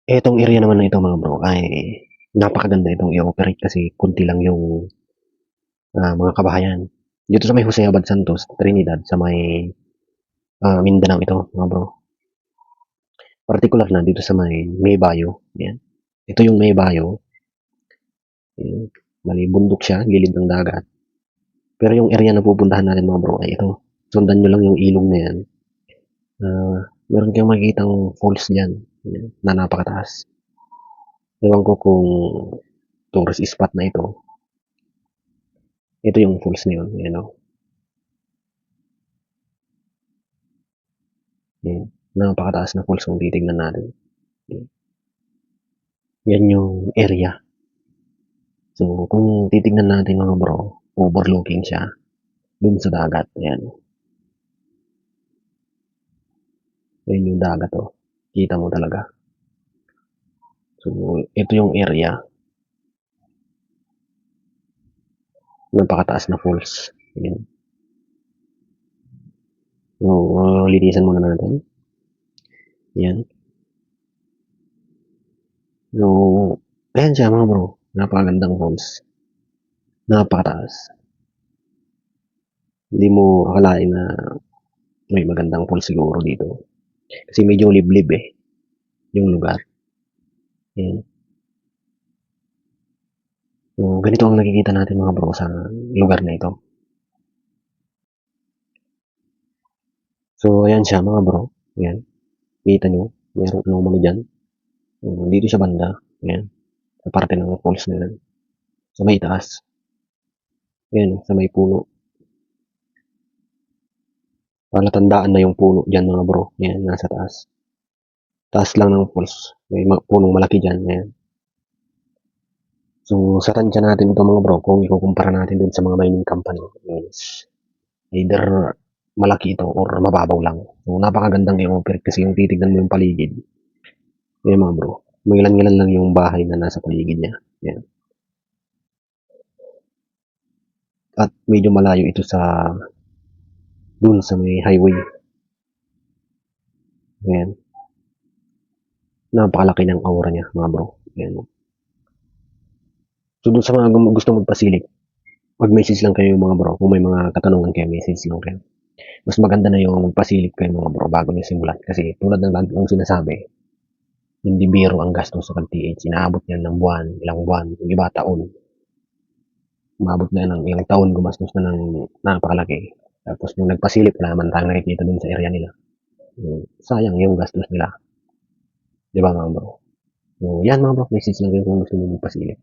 Etong area naman na ito mga bro ay napakaganda itong i-operate kasi kunti lang yung mga kabahayan. Dito sa may Jose Abad Santos, Trinidad, sa may Mindanao ito mga bro. Particular na dito sa may Bayo. Yan. Ito yung may Bayo. Yan. Mali, bundok siya, gilid ng dagat. Pero yung area na pupuntahan natin mga bro ay ito. Sundan nyo lang yung ilog na yan. Meron kang makikitang falls dyan. Yan, na napakataas. Ewan ko kung tourist spot na ito. Ito yung falls na yun. Yan, oh. Yan. Napakataas na falls kung titignan natin. Yan. Yan yung area. So, kung titignan natin mga bro, overlooking siya dun sa dagat. Ayan. Ayan yung dagat, oh. Kita mo talaga. So, ito yung area. Napakataas na falls. Ayan. So, linisan muna natin. Ayan. So, ayan siya mga bro. Napakagandang falls. Napakataas. Hindi mo akalain na may magandang falls siguro dito. Kasi medyo liblib eh. Yung lugar. Ayan. So, ganito ang nakikita natin mga bro sa lugar na ito. So, ayan siya mga bro. Ayan. Kita nyo. Meron anomaly dyan. Dito sa banda. Ayan. Sa parte ng falls na yan. Sa may taas. Ayan. Sa may puno. Palatandaan na yung puno dyan mga bro. Ayan. Nasa taas. Taas lang ng falls. May punong malaki dyan. Ayan. So, sa tansya natin ito mga bro, kung ikukumpara natin dun sa mga mining company, is either malaki ito or mababaw lang. So, napakagandang i-operate kasi yung titignan mo yung paligid. Ayan mga bro. Mangilan-ngilan lang yung bahay na nasa paligid niya. Ayan. At medyo malayo ito sa dun sa may highway. Ayan. Napakalaki ng aura niya mga bro. Ayan. So, dun sa mga gusto magpasilip, mag-message lang kayo mga bro. Kung may mga katanungan kayo, message lang kayo. Mas maganda na yung magpasilip kayo mga bro bago nyo simulan. Kasi tulad ng lagi kong sinasabi, hindi biro ang gastos sa pag-TH. Inaabot yan ng buwan, ilang buwan, yung iba taon. Umabot na ng ilang taon, gumastos na ng napakalaki. Tapos yung nagpasilip na naman tayo nakikita dun sa area nila. Sayang yung gastos nila. Di ba mga bro? So, yan mga bro, message lang kayo kung gusto nyo magpasilip.